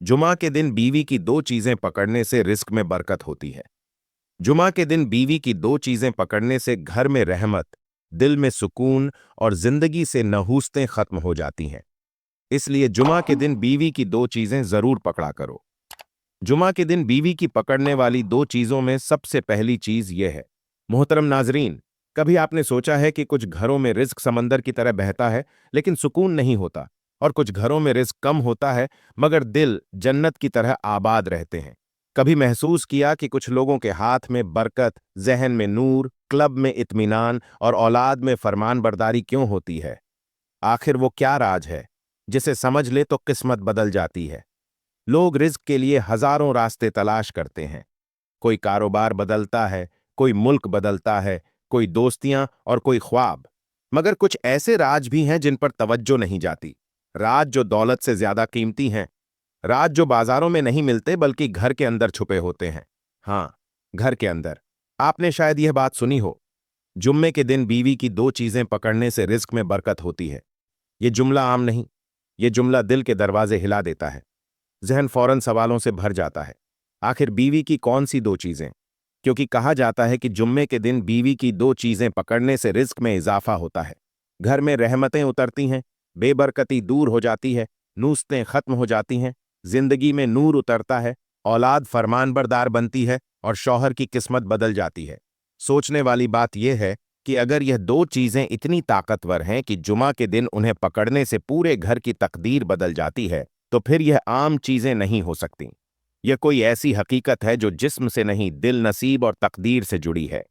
जुमा के दिन बीवी की दो चीजें पकड़ने से रिस्क में बरकत होती है। जुमा के दिन बीवी की दो चीजें पकड़ने से घर में रहमत, दिल में सुकून और जिंदगी से नहूसतें खत्म हो जाती हैं। इसलिए जुमा के दिन बीवी की दो चीजें जरूर पकड़ा करो। जुमा के दिन बीवी की पकड़ने वाली दो चीजों में सबसे पहली चीज यह है। मोहतरम नाजरीन, कभी आपने सोचा है कि कुछ घरों में रिज्क समंदर की तरह बहता है लेकिन सुकून नहीं होता, और कुछ घरों में रिज्क कम होता है मगर दिल जन्नत की तरह आबाद रहते हैं। कभी महसूस किया कि कुछ लोगों के हाथ में बरकत, जहन में नूर, क्लब में इत्मीनान और औलाद में फरमान बरदारी क्यों होती है? आखिर वो क्या राज है जिसे समझ ले तो किस्मत बदल जाती है? लोग रिज्क के लिए हजारों रास्ते तलाश करते हैं। कोई कारोबार बदलता है, कोई मुल्क बदलता है, कोई दोस्तियां और कोई ख्वाब। मगर कुछ ऐसे राज भी हैं जिन पर तवज्जो नहीं जाती। राज जो दौलत से ज्यादा कीमती हैं। राज जो बाजारों में नहीं मिलते बल्कि घर के अंदर छुपे होते हैं। हाँ, घर के अंदर। आपने शायद यह बात सुनी हो, जुम्मे के दिन बीवी की दो चीजें पकड़ने से रिस्क में बरकत होती है। ये जुमला आम नहीं, ये जुमला दिल के दरवाजे हिला देता है। जहन फौरन सवालों से भर जाता है। आखिर बीवी की कौन सी दो चीजें? क्योंकि कहा जाता है कि जुम्मे के दिन बीवी की दो चीजें पकड़ने से रिस्क में इजाफा होता है। घर में रहमतें उतरती हैं, बेबरकती दूर हो जाती है, नूस्तें खत्म हो जाती हैं, जिंदगी में नूर उतरता है, औलाद फरमानबरदार बनती है और शौहर की किस्मत बदल जाती है। सोचने वाली बात यह है कि अगर यह दो चीजें इतनी ताकतवर हैं कि जुमा के दिन उन्हें पकड़ने से पूरे घर की तकदीर बदल जाती है, तो फिर यह आम चीजें नहीं हो सकती। यह कोई ऐसी हकीकत है जो जिस्म से नहीं, दिल, नसीब और तकदीर से जुड़ी है।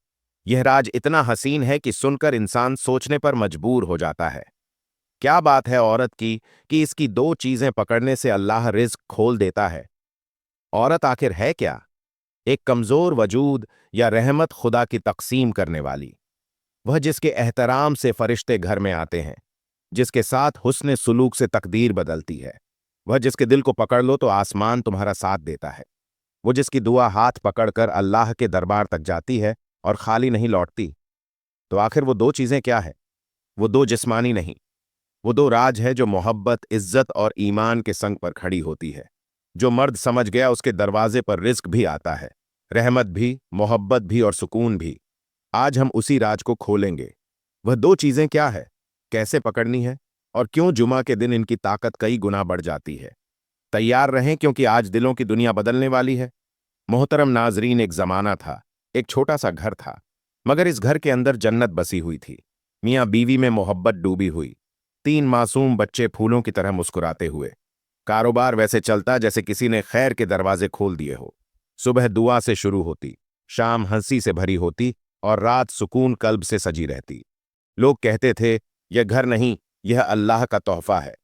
यह राज इतना हसीन है कि सुनकर इंसान सोचने पर मजबूर हो जाता है। क्या बात है औरत की कि इसकी दो चीजें पकड़ने से अल्लाह रिज्क खोल देता है। औरत आखिर है क्या? एक कमजोर वजूद या रहमत खुदा की तकसीम करने वाली। वह जिसके एहतराम से फरिश्ते घर में आते हैं, जिसके साथ हुस्न सुलूक से तकदीर बदलती है। वह जिसके दिल को पकड़ लो तो आसमान तुम्हारा साथ देता है। वो जिसकी दुआ हाथ पकड़कर अल्लाह के दरबार तक जाती है और खाली नहीं लौटती। तो आखिर वो दो चीजें क्या है? वो दो जिस्मानी नहीं, वो दो राज है जो मोहब्बत, इज्जत और ईमान के संग पर खड़ी होती है। जो मर्द समझ गया उसके दरवाजे पर रिज्क भी आता है, रहमत भी, मोहब्बत भी और सुकून भी। आज हम उसी राज को खोलेंगे। वह दो चीजें क्या है, कैसे पकड़नी है और क्यों जुमा के दिन इनकी ताकत कई गुना बढ़ जाती है। तैयार रहें क्योंकि आज दिलों की दुनिया बदलने वाली है। मोहतरम नाजरीन, एक जमाना था, एक छोटा सा घर था, मगर इस घर के अंदर जन्नत बसी हुई थी। मियां बीवी में मोहब्बत डूबी हुई, तीन मासूम बच्चे फूलों की तरह मुस्कुराते हुए। कारोबार वैसे चलता जैसे किसी ने खैर के दरवाजे खोल दिए हो। सुबह दुआ से शुरू होती, शाम हंसी से भरी होती और रात सुकून कल्ब से सजी रहती। लोग कहते थे यह घर नहीं, यह अल्लाह का तोहफा है।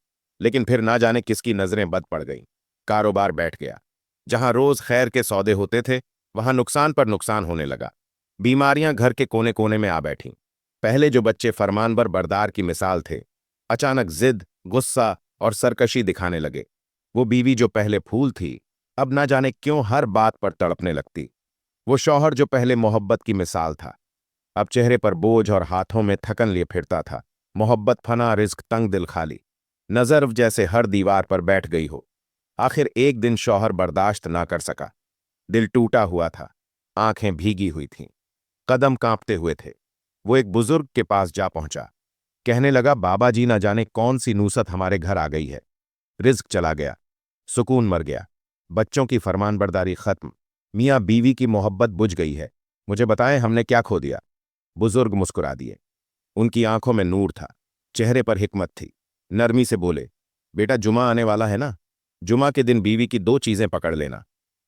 लेकिन फिर ना जाने किसकी नजरें बद पड़ गईं। कारोबार बैठ गया। जहां रोज खैर के सौदे होते थे वहां नुकसान पर नुकसान होने लगा। बीमारियां घर के कोने कोने में आ बैठीं। पहले जो बच्चे फरमानबर बरदार की मिसाल थे, अचानक जिद, गुस्सा और सरकशी दिखाने लगे। वो बीवी जो पहले फूल थी, अब ना जाने क्यों हर बात पर तड़पने लगती। वो शौहर जो पहले मोहब्बत की मिसाल था, अब चेहरे पर बोझ और हाथों में थकन लिए फिरता था। मोहब्बत फना, रिस्क तंग, दिल खाली। नजर जैसे हर दीवार पर बैठ गई हो। आखिर एक दिन शौहर बर्दाश्त ना कर सका। दिल टूटा हुआ था, आंखें भीगी हुई थीं, कदम कांपते हुए थे। वो एक बुजुर्ग के पास जा पहुंचा। कहने लगा, बाबा जी ना जाने कौन सी नूसत हमारे घर आ गई है। रिज्क चला गया, सुकून मर गया, बच्चों की फरमानबरदारी खत्म, मियां बीवी की मोहब्बत बुझ गई है। मुझे बताएं हमने क्या खो दिया? बुजुर्ग मुस्कुरा दिए। उनकी आंखों में नूर था, चेहरे पर हिकमत थी। नरमी से बोले, बेटा जुमा आने वाला है ना, जुमा के दिन बीवी की दो चीजें पकड़ लेना।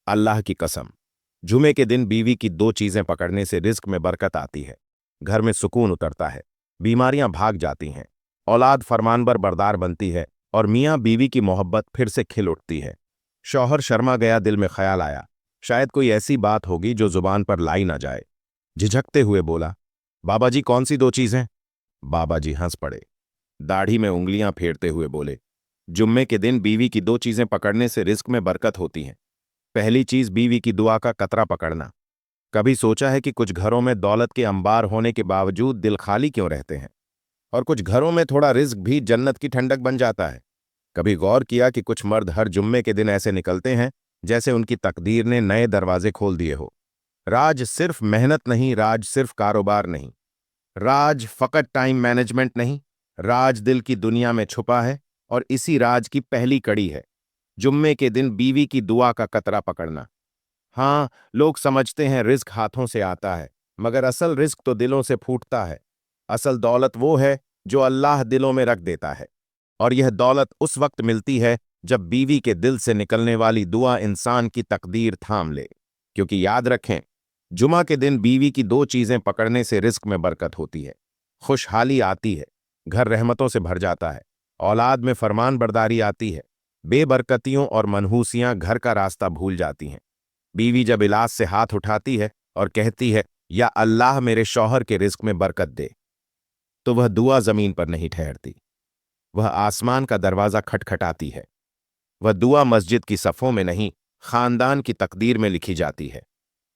अल्लाह की कसम, जुमे के दिन बीवी की दो चीजें पकड़ने से रिस्क में बरकत आती है, घर में सुकून उतरता है, बीमारियां भाग जाती हैं, औलाद फरमानबर बरदार बनती है और मियां बीवी की मोहब्बत फिर से खिल उठती है। शौहर शर्मा गया, दिल में ख्याल आया, शायद कोई ऐसी बात होगी जो जुबान पर लाई ना जाए। झिझकते हुए बोला, बाबा जी कौन सी दो चीजें? बाबा जी हंस पड़े, दाढ़ी में उंगलियां फेरते हुए बोले, जुम्मे के दिन बीवी की दो चीजें पकड़ने से रिस्क में बरकत होती है। पहली चीज बीवी की दुआ का कतरा पकड़ना। कभी सोचा है कि कुछ घरों में दौलत के अंबार होने के बावजूद दिल खाली क्यों रहते हैं, और कुछ घरों में थोड़ा रिस्क भी जन्नत की ठंडक बन जाता है। कभी गौर किया कि कुछ मर्द हर जुम्मे के दिन ऐसे निकलते हैं जैसे उनकी तकदीर ने नए दरवाजे खोल दिए हो। राज सिर्फ मेहनत नहीं, राज सिर्फ कारोबार नहीं, राज फकत टाइम मैनेजमेंट नहीं, राज दिल की दुनिया में छुपा है। और इसी राज की पहली कड़ी है जुम्मे के दिन बीवी की दुआ का कतरा पकड़ना। हाँ, लोग समझते हैं रिस्क हाथों से आता है, मगर असल रिस्क तो दिलों से फूटता है। असल दौलत वो है जो अल्लाह दिलों में रख देता है, और यह दौलत उस वक्त मिलती है जब बीवी के दिल से निकलने वाली दुआ इंसान की तकदीर थाम ले। क्योंकि याद रखें, जुमा के दिन बीवी की दो चीजें पकड़ने से रिस्क में बरकत होती है। खुशहाली आती है, घर रहमतों से भर जाता है, औलाद में फरमान बरदारी आती है, बेबरकतियों और मनहूसियां घर का रास्ता भूल जाती हैं। बीवी जब इलाज से हाथ उठाती है और कहती है, या अल्लाह मेरे शौहर के रिस्क में बरकत दे, तो वह दुआ जमीन पर नहीं ठहरती, वह आसमान का दरवाजा खटखटाती है। वह दुआ मस्जिद की सफ़ों में नहीं, खानदान की तकदीर में लिखी जाती है।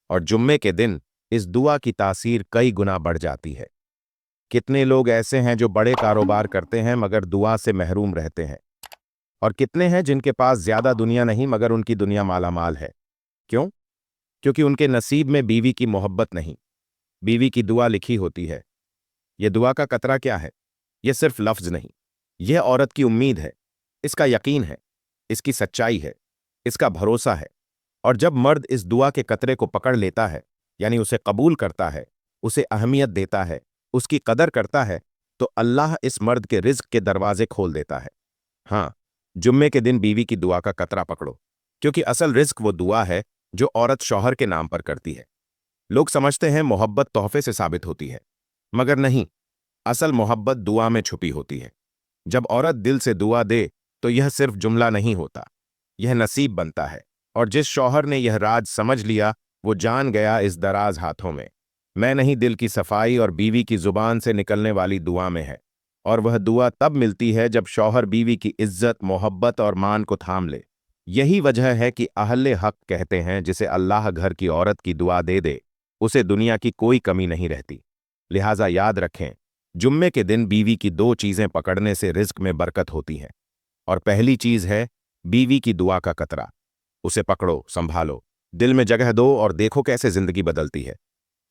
और जुम्मे के दिन इस दुआ की तासीर कई गुना बढ़ जाती है। कितने लोग ऐसे हैं जो बड़े कारोबार करते हैं मगर दुआ से महरूम रहते हैं, और कितने हैं जिनके पास ज्यादा दुनिया नहीं मगर उनकी दुनिया मालामाल है। क्यों? क्योंकि उनके नसीब में बीवी की मोहब्बत नहीं, बीवी की दुआ लिखी होती है। यह दुआ का कतरा क्या है? यह सिर्फ लफ्ज नहीं, यह औरत की उम्मीद है, इसका यकीन है, इसकी सच्चाई है, इसका भरोसा है। और जब मर्द इस दुआ के कतरे को पकड़ लेता है, यानी उसे कबूल करता है, उसे अहमियत देता है, उसकी कदर करता है, तो अल्लाह इस मर्द के रिज्क के दरवाजे खोल देता है। हाँ, जुम्मे के दिन बीवी की दुआ का कतरा पकड़ो, क्योंकि असल रिज्क वो दुआ है जो औरत शौहर के नाम पर करती है। लोग समझते हैं मोहब्बत तोहफे से साबित होती है, मगर नहीं, असल मोहब्बत दुआ में छुपी होती है। जब औरत दिल से दुआ दे तो यह सिर्फ जुमला नहीं होता, यह नसीब बनता है। और जिस शौहर ने यह राज समझ लिया, वो जान गया इस दराज हाथों में मैं नहीं, दिल की सफाई और बीवी की जुबान से निकलने वाली दुआ में है। और वह दुआ तब मिलती है जब शौहर बीवी की इज्जत, मोहब्बत और मान को थाम ले। यही वजह है कि अहले हक कहते हैं, जिसे अल्लाह घर की औरत की दुआ दे दे, उसे दुनिया की कोई कमी नहीं रहती। लिहाजा याद रखें, जुम्मे के दिन बीवी की दो चीजें पकड़ने से रिज्क में बरकत होती है। और पहली चीज है बीवी की दुआ का कतरा। उसे पकड़ो, संभालो, दिल में जगह दो और देखो कैसे जिंदगी बदलती है,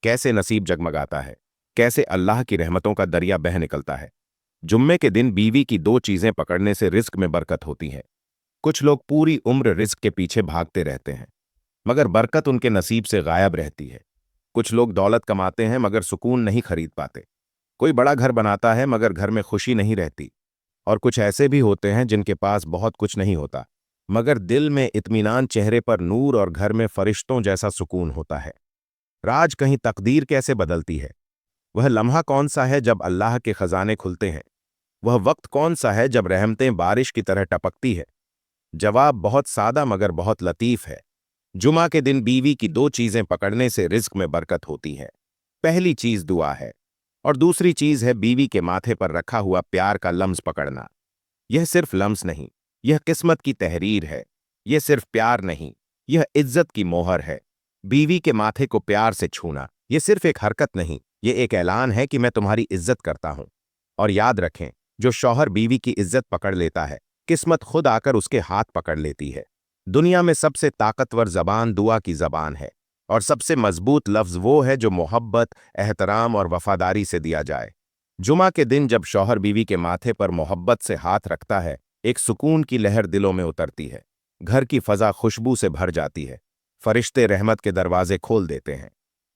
कैसे नसीब जगमगाता है, कैसे अल्लाह की रहमतों का दरिया बह निकलता है। जुम्मे के दिन बीवी की दो चीजें पकड़ने से रिस्क में बरकत होती है। कुछ लोग पूरी उम्र रिस्क के पीछे भागते रहते हैं, मगर बरकत उनके नसीब से गायब रहती है। कुछ लोग दौलत कमाते हैं मगर सुकून नहीं खरीद पाते। कोई बड़ा घर बनाता है मगर घर में खुशी नहीं रहती। और कुछ ऐसे भी होते हैं जिनके पास बहुत कुछ नहीं होता, मगर दिल में इत्मीनान, चेहरे पर नूर और घर में फरिश्तों जैसा सुकून होता है। राज कहीं तकदीर कैसे बदलती है? वह लम्हा कौन सा है जब अल्लाह के खजाने खुलते हैं? वह वक्त कौन सा है जब रहमतें बारिश की तरह टपकती है? जवाब बहुत सादा मगर बहुत लतीफ है। जुमा के दिन बीवी की दो चीजें पकड़ने से रिज्क में बरकत होती है। पहली चीज दुआ है, और दूसरी चीज है बीवी के माथे पर रखा हुआ प्यार का लम्स पकड़ना। यह सिर्फ लम्स नहीं, यह किस्मत की तहरीर है। यह सिर्फ प्यार नहीं, यह इज्जत की मोहर है। बीवी के माथे को प्यार से छूना यह सिर्फ एक हरकत नहीं, यह एक ऐलान है कि मैं तुम्हारी इज्जत करता हूं। और याद रखें, जो शौहर बीवी की इज्जत पकड़ लेता है, किस्मत खुद आकर उसके हाथ पकड़ लेती है। दुनिया में सबसे ताकतवर जबान दुआ की जबान है, और सबसे मजबूत लफ्ज वो है जो मोहब्बत, एहतराम और वफादारी से दिया जाए। जुमा के दिन जब शौहर बीवी के माथे पर मोहब्बत से हाथ रखता है, एक सुकून की लहर दिलों में उतरती है। घर की फजा खुशबू से भर जाती है, फरिश्ते रहमत के दरवाजे खोल देते हैं।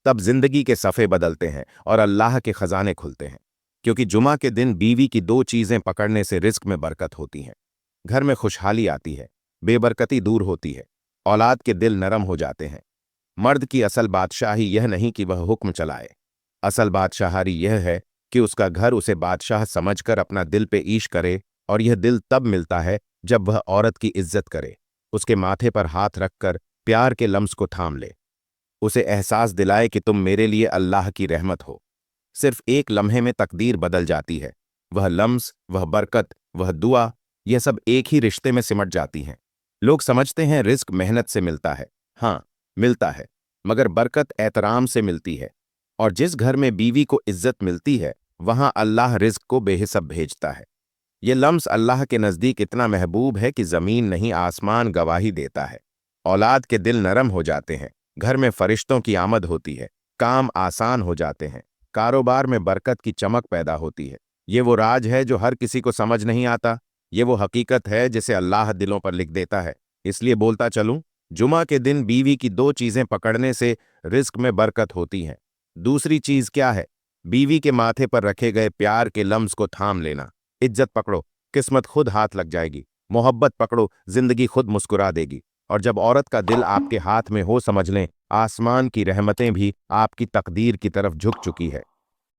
तब जिंदगी के सफ़े बदलते हैं और अल्लाह के खजाने खुलते हैं। क्योंकि जुमा के दिन बीवी की दो चीजें पकड़ने से रिस्क में बरकत होती है। घर में खुशहाली आती है, बेबरकती दूर होती है, औलाद के दिल नरम हो जाते हैं। मर्द की असल बादशाही यह नहीं कि वह हुक्म चलाए, असल बादशाहरी यह है कि उसका घर उसे बादशाह समझकर अपना दिल पे ईश करे। और यह दिल तब मिलता है जब वह औरत की इज्जत करे, उसके माथे पर हाथ रखकर प्यार के लम्स को थाम ले, उसे एहसास दिलाए कि तुम मेरे लिए अल्लाह की रहमत हो। सिर्फ एक लम्हे में तकदीर बदल जाती है। वह लम्स, वह बरकत, वह दुआ, यह सब एक ही रिश्ते में सिमट जाती हैं। लोग समझते हैं रिस्क मेहनत से मिलता है। हाँ, मिलता है, मगर बरकत एहतराम से मिलती है। और जिस घर में बीवी को इज्जत मिलती है, वहां अल्लाह रिस्क को बेहिसाब भेजता है। ये लम्स अल्लाह के नज़दीक इतना महबूब है कि ज़मीन नहीं आसमान गवाही देता है। औलाद के दिल नरम हो जाते हैं, घर में फरिश्तों की आमद होती है, काम आसान हो जाते हैं, कारोबार में बरकत की चमक पैदा होती है। ये वो राज है जो हर किसी को समझ नहीं आता। ये वो हकीकत है जिसे अल्लाह दिलों पर लिख देता है। इसलिए बोलता चलूं, जुमा के दिन बीवी की दो चीजें पकड़ने से रिस्क में बरकत होती है। दूसरी चीज क्या है? बीवी के माथे पर रखे गए प्यार के लम्स को थाम लेना। इज्जत पकड़ो, किस्मत खुद हाथ लग जाएगी। मोहब्बत पकड़ो, जिंदगी खुद मुस्कुरा देगी। और जब औरत का दिल आपके हाथ में हो, समझ लें आसमान की रहमतें भी आपकी तकदीर की तरफ झुक चुकी है।